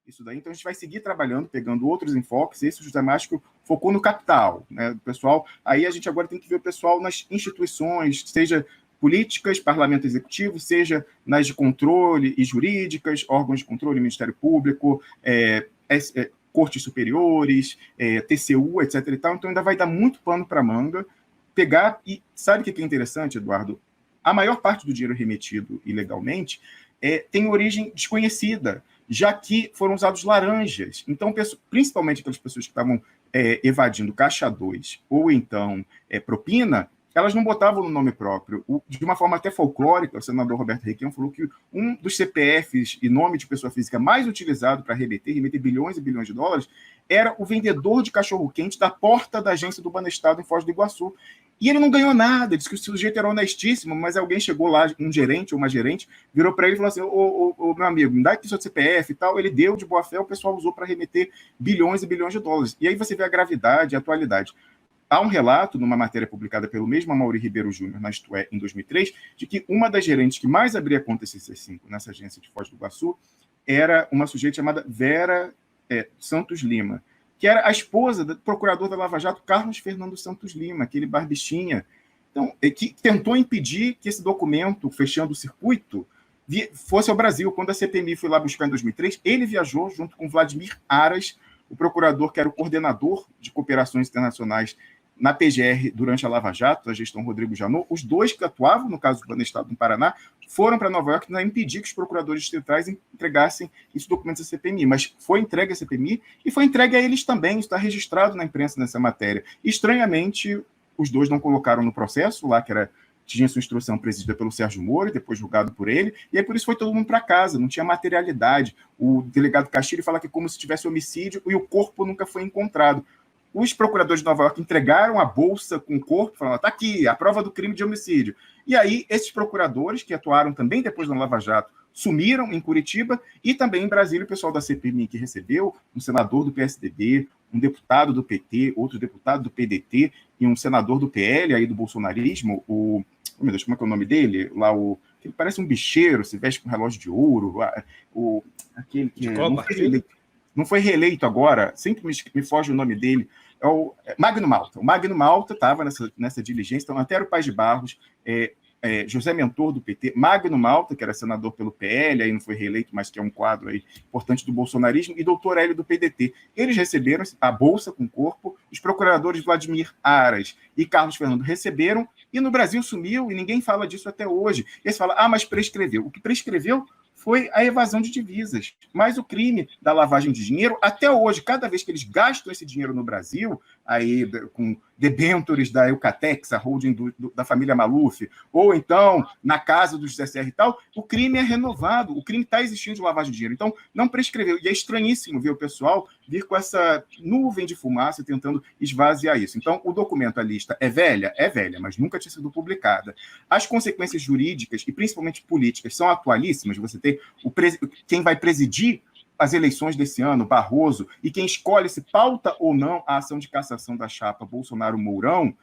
isso daí. Então, a gente vai seguir trabalhando, pegando outros enfoques. Esse, o José Mágico focou no capital, né, do pessoal. Aí a gente agora tem que ver o pessoal nas instituições, seja políticas, parlamento executivo, seja nas de controle e jurídicas, órgãos de controle, Ministério Público, cortes superiores, TCU, etc. e tal. Então, ainda vai dar muito pano para manga. Pegar, e sabe o que é interessante, Eduardo? A maior parte do dinheiro remetido ilegalmente tem origem desconhecida, já que foram usados laranjas. Então, principalmente aquelas pessoas que estavam evadindo caixa 2 ou então propina, elas não botavam no nome próprio. De uma forma até folclórica, o senador Roberto Requião falou que um dos CPFs e nome de pessoa física mais utilizado para remeter bilhões e bilhões de dólares, era o vendedor de cachorro-quente da porta da agência do Banestado em Foz do Iguaçu. E ele não ganhou nada, disse que o sujeito era honestíssimo, mas alguém chegou lá, um gerente ou uma gerente, virou para ele e falou assim, ô, meu amigo, me dá aqui seu CPF e tal. Ele deu de boa fé, o pessoal usou para remeter bilhões e bilhões de dólares. E aí você vê a gravidade e a atualidade. Há um relato, numa matéria publicada pelo mesmo Amaury Ribeiro Júnior, na Isto É, em 2003, de que uma das gerentes que mais abria conta CC5 nessa agência de Foz do Iguaçu era uma sujeita chamada Vera Santos Lima, que era a esposa do procurador da Lava Jato, Carlos Fernando Santos Lima, aquele barbichinha. Então, que tentou impedir que esse documento, fechando o circuito, fosse ao Brasil. Quando a CPMI foi lá buscar em 2003, ele viajou junto com Vladimir Aras, o procurador que era o coordenador de cooperações internacionais na PGR durante a Lava Jato, a gestão Rodrigo Janot. Os dois que atuavam no caso do Banestado no Paraná foram para Nova York para impedir que os procuradores distritais entregassem esses documentos à CPMI, mas foi entregue à CPMI e foi entregue a eles também, está registrado na imprensa nessa matéria. Estranhamente, os dois não colocaram no processo, lá que tinha sua instrução presidida pelo Sérgio Moro, depois julgado por ele, e aí por isso foi todo mundo para casa, não tinha materialidade. O delegado Castilho fala que é como se tivesse homicídio e o corpo nunca foi encontrado. Os procuradores de Nova York entregaram a bolsa com o corpo, falando, está aqui, a prova do crime de homicídio. E aí, esses procuradores, que atuaram também depois da Lava Jato, sumiram em Curitiba e também em Brasília, o pessoal da CPMI que recebeu, um senador do PSDB, um deputado do PT, outro deputado do PDT e um senador do PL, aí do bolsonarismo, meu Deus, como é que é o nome dele? Lá ele parece um bicheiro, se veste com um relógio de ouro, aquele que não foi reeleito agora, sempre me foge o nome dele, é o Magno Malta. O Magno Malta estava nessa diligência, então até era o Paz de Barros, José Mentor do PT, Magno Malta, que era senador pelo PL, aí não foi reeleito, mas que é um quadro aí importante do bolsonarismo, e doutor Hélio do PDT. Eles receberam a bolsa com corpo, os procuradores Vladimir Aras e Carlos Fernando receberam, e no Brasil sumiu, e ninguém fala disso até hoje. E aí você fala, mas prescreveu. O que prescreveu foi a evasão de divisas. Mas o crime da lavagem de dinheiro, até hoje, cada vez que eles gastam esse dinheiro no Brasil, aí com debêntures da Eucatex, a holding da família Maluf, ou então na casa do José Serra e tal, o crime é renovado, o crime está existindo de lavagem de dinheiro. Então, não prescreveu. E é estranhíssimo ver o pessoal vir com essa nuvem de fumaça tentando esvaziar isso. Então, o documento, a lista, é velha, mas nunca tinha sido publicada. As consequências jurídicas e principalmente políticas são atualíssimas. Você tem quem vai presidir as eleições desse ano, Barroso, e quem escolhe se pauta ou não a ação de cassação da chapa Bolsonaro-Mourão,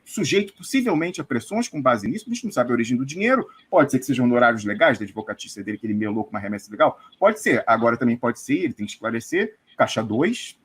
sujeito possivelmente a pressões com base nisso. A gente não sabe a origem do dinheiro, pode ser que sejam honorários legais da advocatícia dele, que ele melou com uma remessa legal, pode ser, agora também pode ser, ele tem que esclarecer, caixa 2,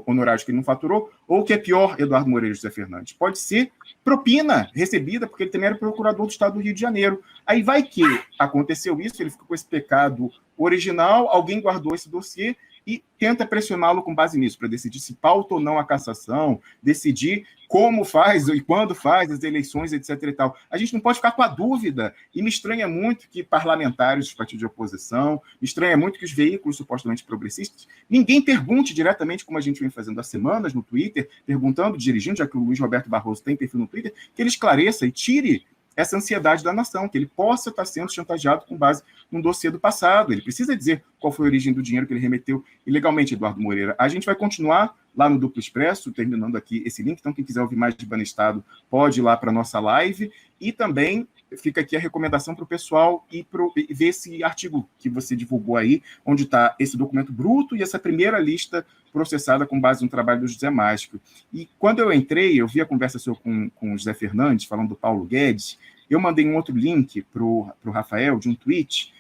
honorários que ele não faturou, ou o que é pior, Eduardo Moreira e José Fernandes, pode ser propina recebida, porque ele também era procurador do Estado do Rio de Janeiro. Aí vai que aconteceu isso, ele ficou com esse pecado original, alguém guardou esse dossiê e tenta pressioná-lo com base nisso, para decidir se pauta ou não a cassação, decidir como faz e quando faz as eleições, etc. e tal. A gente não pode ficar com a dúvida, e me estranha muito que parlamentares dos partidos de oposição, me estranha muito que os veículos supostamente progressistas, ninguém pergunte diretamente, como a gente vem fazendo há semanas no Twitter, perguntando, dirigindo, já que o Luiz Roberto Barroso tem perfil no Twitter, que ele esclareça e tire essa ansiedade da nação, que ele possa estar sendo chantageado com base num dossiê do passado. Ele precisa dizer qual foi a origem do dinheiro que ele remeteu ilegalmente, Eduardo Moreira. A gente vai continuar lá no Duplo Expresso, terminando aqui esse link, então quem quiser ouvir mais de Banestado pode ir lá para a nossa live, e também fica aqui a recomendação para o pessoal e ver esse artigo que você divulgou aí, onde está esse documento bruto e essa primeira lista processada com base no trabalho do José Mágico. E quando eu entrei, eu vi a conversa sua com o José Fernandes, falando do Paulo Guedes, eu mandei um outro link para o Rafael, de um tweet,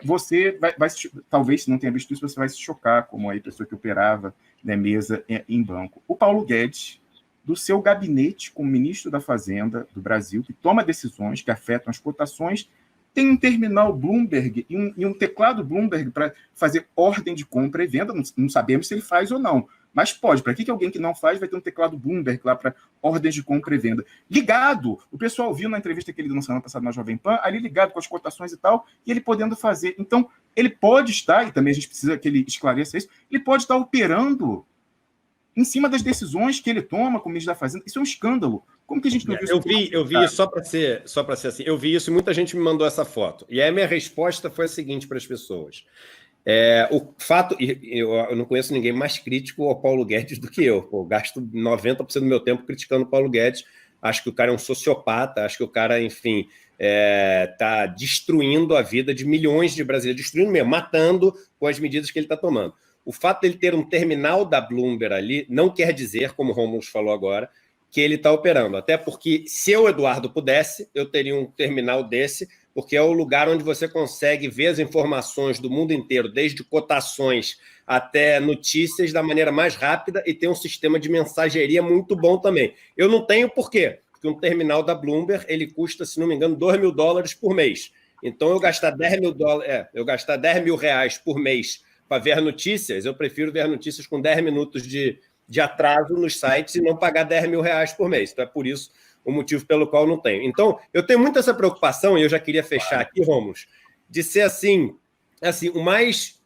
você talvez, se não tenha visto isso, você vai se chocar, como a pessoa que operava na mesa em banco. O Paulo Guedes, do seu gabinete como ministro da Fazenda do Brasil, que toma decisões que afetam as cotações, tem um terminal Bloomberg e um teclado Bloomberg para fazer ordem de compra e venda. Não sabemos se ele faz ou não, mas pode. Para que alguém que não faz vai ter um teclado Bloomberg lá para ordem de compra e venda? Ligado! O pessoal viu na entrevista que ele deu na semana passada na Jovem Pan, ali ligado com as cotações e tal, e ele podendo fazer. Então, ele pode estar, e também a gente precisa que ele esclareça isso, ele pode estar operando em cima das decisões que ele toma como ministro da Fazenda. Isso é um escândalo. Como que a gente não viu isso? Eu vi isso, só para ser assim, eu vi isso e muita gente me mandou essa foto. E aí a minha resposta foi a seguinte para as pessoas. O fato, eu não conheço ninguém mais crítico ao Paulo Guedes do que eu. Eu gasto 90% do meu tempo criticando o Paulo Guedes. Acho que o cara é um sociopata, acho que o cara, enfim, está destruindo a vida de milhões de brasileiros, destruindo mesmo, matando com as medidas que ele está tomando. O fato dele ter um terminal da Bloomberg ali não quer dizer, como o Rômulo falou agora, que ele está operando. Até porque, se eu, Eduardo, pudesse, eu teria um terminal desse, porque é o lugar onde você consegue ver as informações do mundo inteiro, desde cotações até notícias, da maneira mais rápida, e tem um sistema de mensageria muito bom também. Eu não tenho por quê? Porque um terminal da Bloomberg, ele custa, se não me engano, $2.000 por mês. Então, eu gastar R$10.000 por mês para ver notícias, eu prefiro ver notícias com 10 minutos de atraso nos sites e não pagar R$10.000 por mês. Então, é por isso o motivo pelo qual não tenho. Então, eu tenho muito essa preocupação, e eu já queria fechar aqui, Rômulo, de ser assim o mais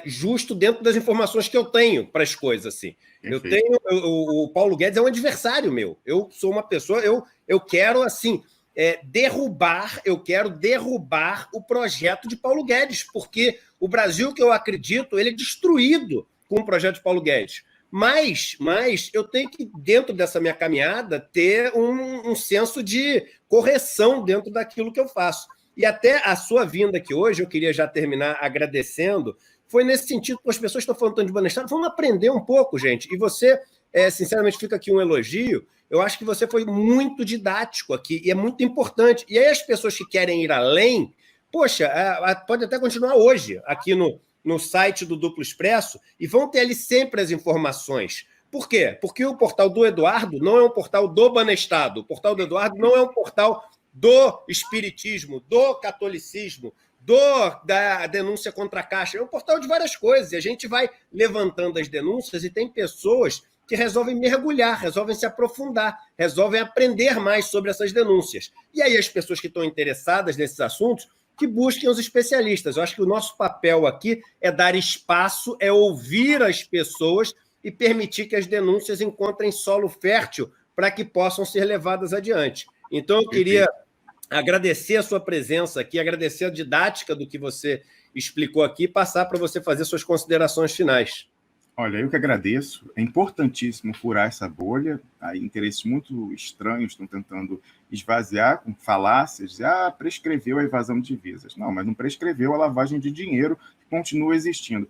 justo dentro das informações que eu tenho para as coisas. Assim. O Paulo Guedes é um adversário meu. Eu sou uma pessoa, eu quero assim... eu quero derrubar o projeto de Paulo Guedes, porque o Brasil que eu acredito, ele é destruído com o projeto de Paulo Guedes. Mas eu tenho que, dentro dessa minha caminhada, ter um senso de correção dentro daquilo que eu faço. E até a sua vinda aqui hoje, eu queria já terminar agradecendo, foi nesse sentido, porque as pessoas estão falando tanto de Banestado, vamos aprender um pouco, gente. E você, sinceramente, fica aqui um elogio. Eu acho que você foi muito didático aqui, e é muito importante. E aí as pessoas que querem ir além, poxa, pode até continuar hoje, aqui no site do Duplo Expresso, e vão ter ali sempre as informações. Por quê? Porque o portal do Eduardo não é um portal do Banestado. O portal do Eduardo não é um portal do espiritismo, do catolicismo, da denúncia contra a Caixa. É um portal de várias coisas. E a gente vai levantando as denúncias e tem pessoas que resolvem mergulhar, resolvem se aprofundar, resolvem aprender mais sobre essas denúncias. E aí as pessoas que estão interessadas nesses assuntos, que busquem os especialistas. Eu acho que o nosso papel aqui é dar espaço, é ouvir as pessoas e permitir que as denúncias encontrem solo fértil para que possam ser levadas adiante. Então, eu queria agradecer a sua presença aqui, agradecer a didática do que você explicou aqui e passar para você fazer suas considerações finais. Olha, eu que agradeço. É importantíssimo furar essa bolha. Aí, interesses muito estranhos estão tentando esvaziar com falácias. Prescreveu a evasão de divisas. Não, mas não prescreveu a lavagem de dinheiro, que continua existindo.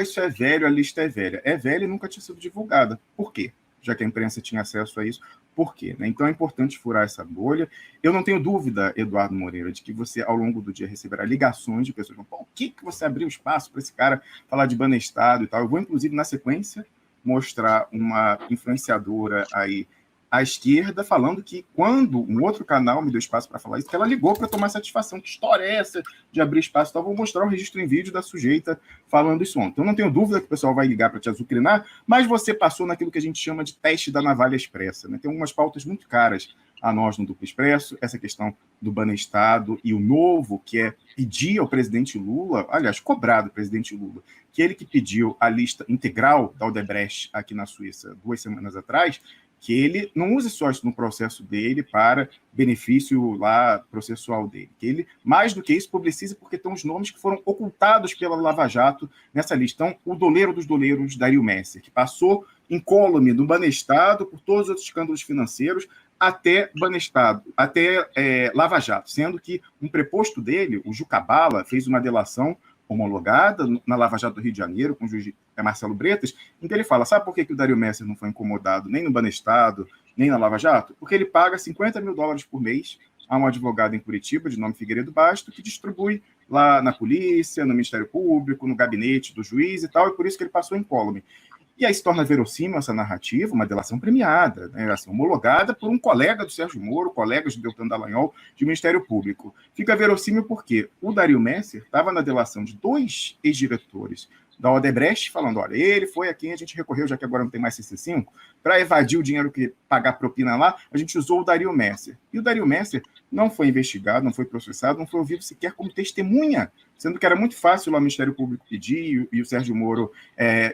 Isso é velho, a lista é velha. É velha e nunca tinha sido divulgada. Por quê? Já que a imprensa tinha acesso a isso. Por quê? Então, é importante furar essa bolha. Eu não tenho dúvida, Eduardo Moreira, de que você, ao longo do dia, receberá ligações de pessoas que vão, o que você abriu espaço para esse cara falar de Banestado e tal? Eu vou, inclusive, na sequência, mostrar uma influenciadora aí à esquerda falando que quando um outro canal me deu espaço para falar isso, que ela ligou para tomar satisfação. Que história é essa de abrir espaço? Então, vou mostrar um registro em vídeo da sujeita falando isso ontem. Então, não tenho dúvida que o pessoal vai ligar para te azucrinar, mas você passou naquilo que a gente chama de teste da navalha expressa. Né? Tem algumas pautas muito caras a nós no Duplo Expresso, essa questão do Banestado e o novo, que é pedir ao presidente Lula, aliás, cobrar do presidente Lula, que ele que pediu a lista integral da Odebrecht aqui na Suíça 2 semanas atrás, que ele não use só isso no processo dele para benefício lá processual dele, que ele, mais do que isso, publicize porque estão os nomes que foram ocultados pela Lava Jato nessa lista. Então, o doleiro dos doleiros, Dario Messer, que passou incólume do Banestado por todos os outros escândalos financeiros até Banestado, até Lava Jato, sendo que um preposto dele, o Juca Bala, fez uma delação homologada na Lava Jato do Rio de Janeiro, com o juiz Marcelo Bretas, em que ele fala, sabe por que o Dario Messer não foi incomodado nem no Banestado, nem na Lava Jato? Porque ele paga $50 mil por mês há um advogado em Curitiba, de nome Figueiredo Basto, que distribui lá na polícia, no Ministério Público, no gabinete do juiz e tal, e por isso que ele passou incólume. E aí se torna verossímil essa narrativa, uma delação premiada, né, assim, homologada por um colega do Sérgio Moro, colega de Deltan Dallagnol, de Ministério Público. Fica verossímil porque o Dario Messer estava na delação de 2 ex-diretores da Odebrecht, falando, olha, ele foi a quem a gente recorreu, já que agora não tem mais CC5, para evadir o dinheiro que pagar propina lá, a gente usou o Dario Messer. E o Dario Messer não foi investigado, não foi processado, não foi ouvido sequer como testemunha, sendo que era muito fácil lá o Ministério Público pedir e o Sérgio Moro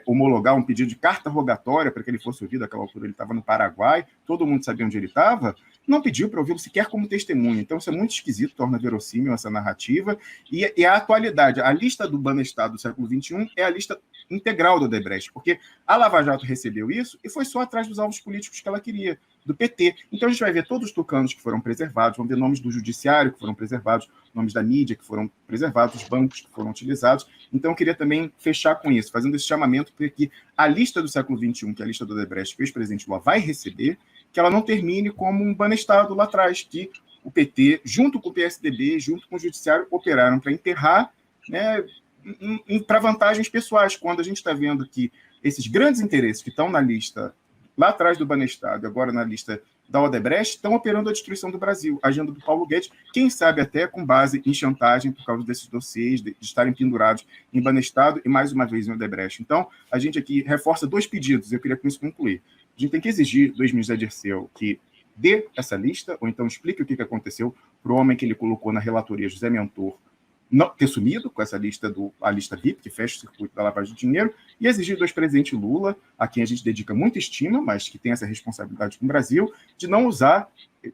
homologar um pedido de carta rogatória para que ele fosse ouvido. Naquela altura ele estava no Paraguai, todo mundo sabia onde ele estava, não pediu para ouvi-lo sequer como testemunha. Então isso é muito esquisito, torna verossímil essa narrativa. E a atualidade, a lista do Banestado do século XXI é a lista integral do Odebrecht, porque a Lava Jato recebeu isso e foi só atrás dos alvos políticos que ela queria, do PT. Então a gente vai ver todos os tucanos que foram preservados, vamos ver nomes do judiciário que foram preservados, nomes da mídia que foram preservados, os bancos que foram utilizados. Então eu queria também fechar com isso, fazendo esse chamamento para que a lista do século XXI, que é a lista do Odebrecht, que o ex-presidente Lula vai receber, que ela não termine como um banestado lá atrás, que o PT, junto com o PSDB, junto com o judiciário, operaram para enterrar, né, para vantagens pessoais, quando a gente está vendo que esses grandes interesses que estão na lista lá atrás do Banestado, agora na lista da Odebrecht, estão operando a destruição do Brasil, a agenda do Paulo Guedes, quem sabe até com base em chantagem por causa desses dossiês, de estarem pendurados em Banestado e mais uma vez em Odebrecht. Então, a gente aqui reforça 2 pedidos, eu queria com isso concluir. A gente tem que exigir do ex-ministro Zé Dirceu que dê essa lista, ou então explique o que aconteceu para o homem que ele colocou na relatoria, José Mentor, não ter sumido com essa lista, a lista VIP, que fecha o circuito da lavagem de dinheiro, e exigir do ex-presidente Lula, a quem a gente dedica muita estima, mas que tem essa responsabilidade com o Brasil, de não usar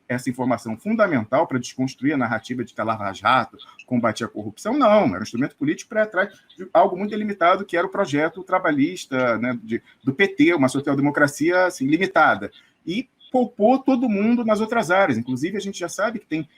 essa informação fundamental para desconstruir a narrativa de que a Lava Jato combatia a corrupção. Não, era um instrumento político para ir atrás de algo muito delimitado, que era o projeto trabalhista, né, do PT, uma social-democracia assim, limitada. E poupou todo mundo nas outras áreas. Inclusive, a gente já sabe que tem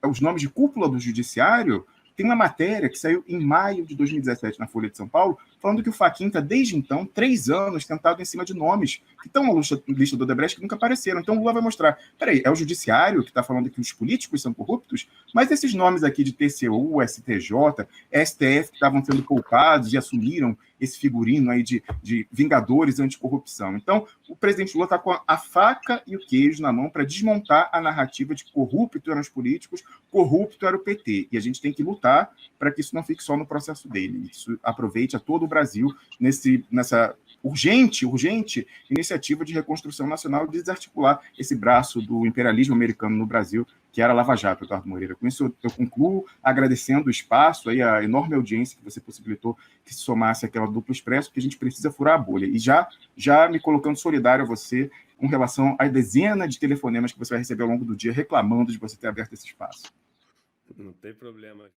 os nomes de cúpula do judiciário. Tem uma matéria que saiu em maio de 2017 na Folha de São Paulo, falando que o Fachin está, desde então, 3 anos tentado em cima de nomes que estão na lista do Odebrecht que nunca apareceram. Então o Lula vai mostrar, peraí, é o judiciário que está falando que os políticos são corruptos, mas esses nomes aqui de TCU, STJ, STF, que estavam sendo poupados e assumiram esse figurino aí de vingadores anticorrupção. Então, o presidente Lula está com a faca e o queijo na mão para desmontar a narrativa de que corrupto eram os políticos, corrupto era o PT. E a gente tem que lutar para que isso não fique só no processo dele, isso aproveite a todo o Brasil nessa urgente iniciativa de reconstrução nacional e de desarticular esse braço do imperialismo americano no Brasil, que era a Lava Jato, Eduardo Moreira. Com isso, eu concluo agradecendo o espaço, aí, a enorme audiência que você possibilitou que se somasse àquela Duplo Expresso, porque a gente precisa furar a bolha. E já me colocando solidário a você com relação à dezena de telefonemas que você vai receber ao longo do dia reclamando de você ter aberto esse espaço. Não tem problema.